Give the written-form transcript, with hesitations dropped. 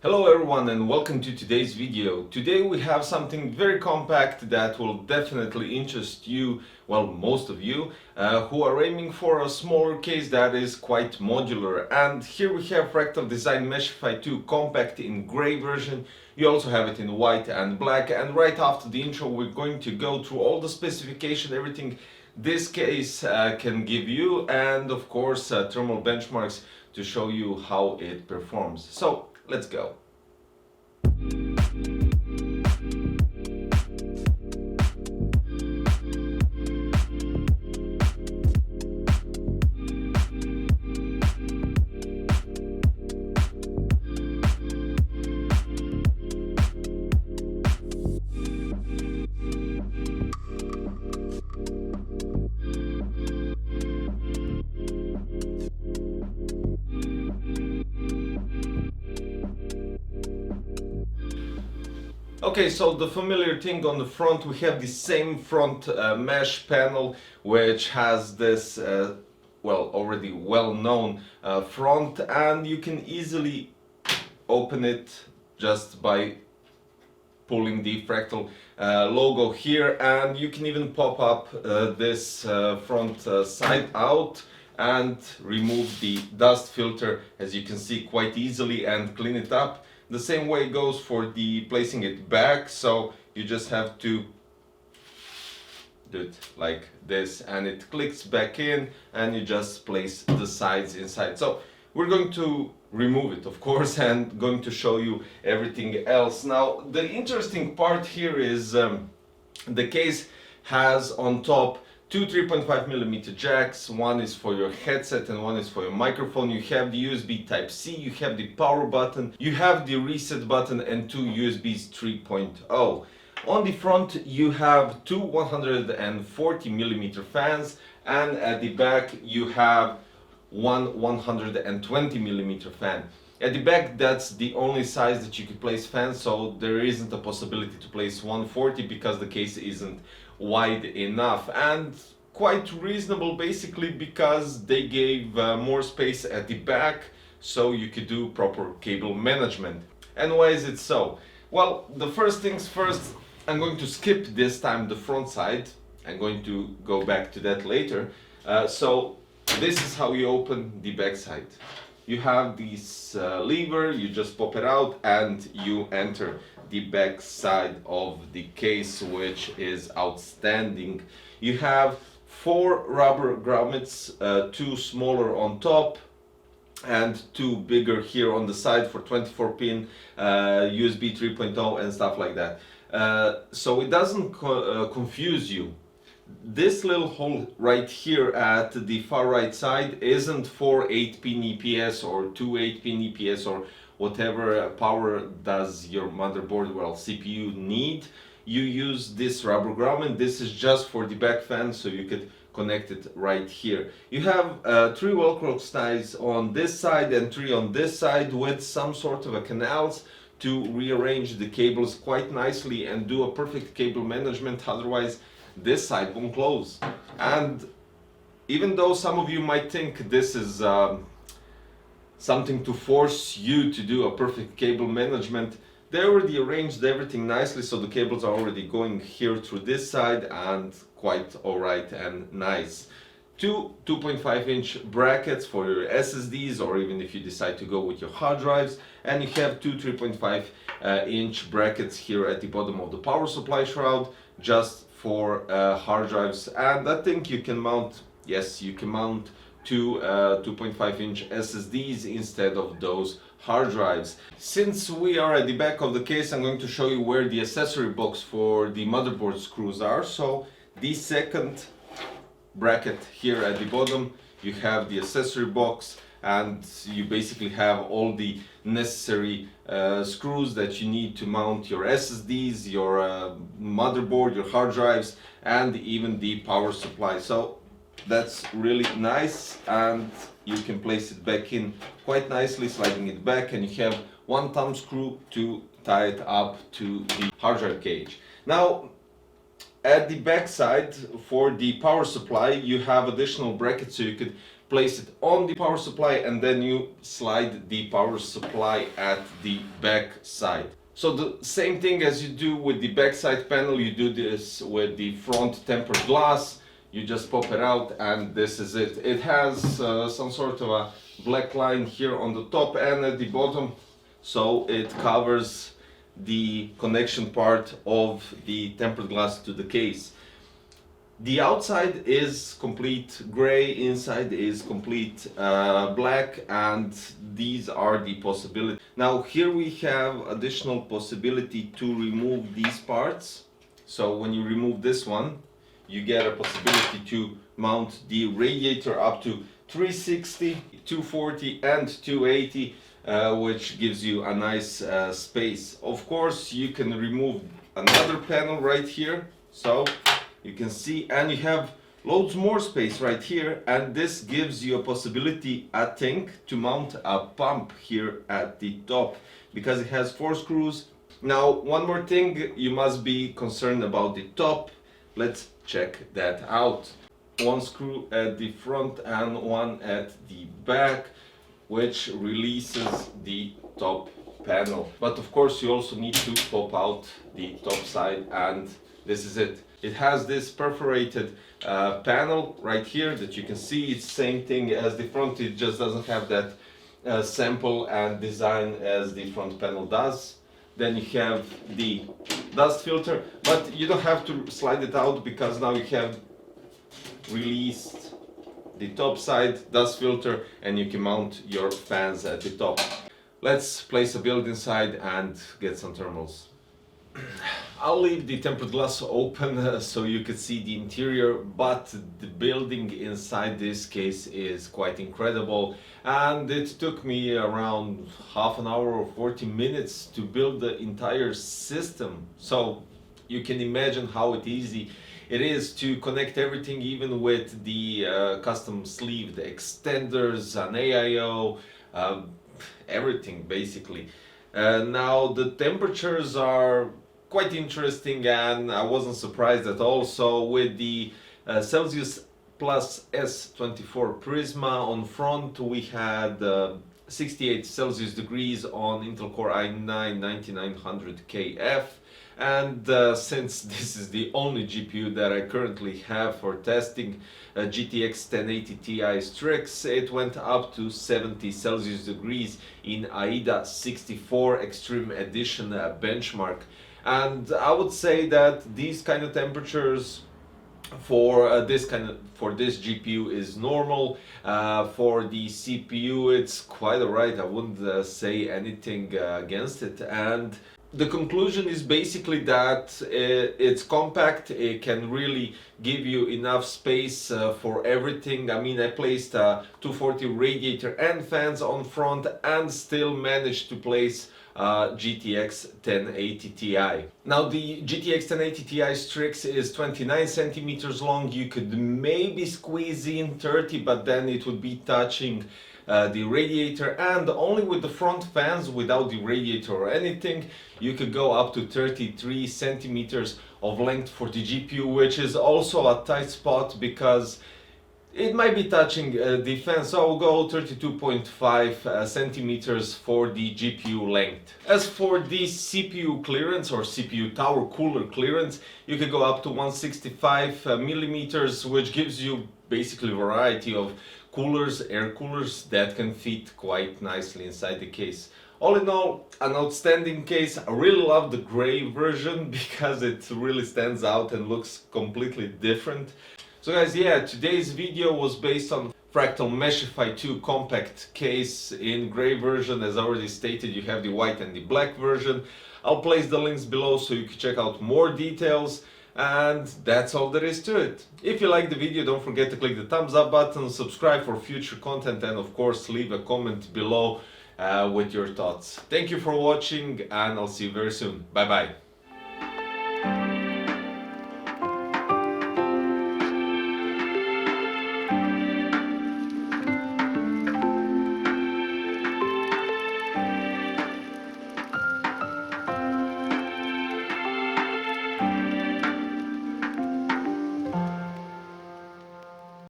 Hello everyone and welcome to today's video. Today we have something very compact that will definitely interest you, well, most of you, who are aiming for a smaller case that is quite modular. And here we have Fractal Design Meshify 2 compact in gray version. You also have it in white and black, and right after the intro we're going to go through all the specification, everything this case can give you, and of course thermal benchmarks to show you how it performs. So let's go. Okay, so the familiar thing on the front, we have the same front mesh panel which has this already well-known front, and you can easily open it just by pulling the Fractal logo here, and you can even pop up this front side out and remove the dust filter, as you can see, quite easily, and clean it up. The same way goes for the placing it back, so you just have to do it like this and it clicks back in, and you just place the sides inside. So we're going to remove it, of course, and going to show you everything else. Now the interesting part here is the case has on top two 3.5mm jacks. One is for your headset and one is for your microphone. You have the USB Type-C, you have the power button, you have the reset button, and two USBs 3.0. On the front you have two 140mm fans, and at the back you have one 120mm fan. At the back, that's the only size that you could place fans, so there isn't a possibility to place 140 because the case isn't wide enough, and quite reasonable basically because they gave more space at the back so you could do proper cable management. And why is it so? Well, the first things first, I'm going to skip this time the front side. I'm going to go back to that later. So this is how you open the back side. You have this lever, you just pop it out and you enter the back side of the case, which is outstanding. You have four rubber grommets, two smaller on top and two bigger here on the side for 24 pin USB 3.0 and stuff like that. So it doesn't confuse you. This little hole right here at the far right side isn't for 8-pin EPS or two 8-pin EPS or whatever power does your motherboard, well, CPU need. You use this rubber grommet. This is just for the back fan, so you could connect it right here. You have three Velcro ties on this side and three on this side with some sort of a canals to rearrange the cables quite nicely and do a perfect cable management. Otherwise this side won't close. And even though some of you might think this is something to force you to do a perfect cable management, they already arranged everything nicely, so the cables are already going here through this side and quite alright and nice. Two 2.5-inch brackets for your SSDs, or even if you decide to go with your hard drives, and you have two 3.5-inch brackets here at the bottom of the power supply shroud, just for hard drives. And I think you can mount, yes, you can mount two 2.5-inch SSDs instead of those hard drives. Since we are at the back of the case, I'm going to show you where the accessory box for the motherboard screws are. So the second bracket here at the bottom, you have the accessory box, and you basically have all the necessary screws that you need to mount your SSDs, your motherboard, your hard drives, and even the power supply. So that's really nice, and you can place it back in quite nicely, sliding it back, and you have one thumb screw to tie it up to the hard drive cage. Now at the back side for the power supply you have additional brackets, so you could place it on the power supply, and then you slide the power supply at the back side. So the same thing as you do with the backside panel, you do this with the front tempered glass. You just pop it out and this is it. It has some sort of a black line here on the top and at the bottom, so it covers the connection part of the tempered glass to the case. The outside is complete gray, inside is complete black, and these are the possibilities. Now here we have additional possibility to remove these parts. So when you remove this one, you get a possibility to mount the radiator up to 360, 240 and 280, which gives you a nice space. Of course, you can remove another panel right here, so you can see, and you have loads more space right here, and this gives you a possibility, I think, to mount a pump here at the top because it has 4 screws. Now, one more thing, you must be concerned about the top. Let's check that out. 1 screw at the front and 1 at the back, which releases the top panel. But of course, you also need to pop out the top side, and this is it. It has this perforated panel right here that you can see. It's the same thing as the front, it just doesn't have that sample and design as the front panel does. Then you have the dust filter, but you don't have to slide it out because now you have released the top side dust filter and you can mount your fans at the top. Let's place a build inside and get some thermals. I'll leave the tempered glass open so you can see the interior, but the building inside this case is quite incredible, and it took me around half an hour or 40 minutes to build the entire system. So you can imagine how easy it is to connect everything, even with the custom sleeve, the extenders, an Aiyo, everything basically. Now the temperatures are quite interesting, and I wasn't surprised at all. So with the Celsius plus S24 Prisma on front, we had 68 Celsius degrees on Intel Core i9 9900KF, and since this is the only GPU that I currently have for testing, GTX 1080 Ti Strix, it went up to 70 Celsius degrees in AIDA 64 Extreme Edition benchmark. And I would say that these kind of temperatures for this GPU is normal. For the CPU, it's quite alright. I wouldn't say anything against it. And the conclusion is basically that it's compact. It can really give you enough space for everything. I mean, I placed a 240 radiator and fans on front and still managed to place GTX 1080 Ti. Now the GTX 1080 Ti Strix is 29 centimeters long. You could maybe squeeze in 30, but then it would be touching the radiator, and only with the front fans, without the radiator or anything, you could go up to 33 centimeters of length for the GPU, which is also a tight spot because it might be touching the fan, so I'll go 32.5 centimeters for the GPU length. As for the CPU clearance or CPU tower cooler clearance, you could go up to 165 millimeters, which gives you basically a variety of coolers, air coolers that can fit quite nicely inside the case. All in all, an outstanding case. I really love the gray version because it really stands out and looks completely different. So guys, yeah, today's video was based on Fractal Meshify 2 compact case in gray version. As already stated, you have the white and the black version. I'll place the links below so you can check out more details. And that's all there is to it. If you like the video, don't forget to click the thumbs up button, subscribe for future content, and of course leave a comment below with your thoughts. Thank you for watching, and I'll see you very soon. Bye bye.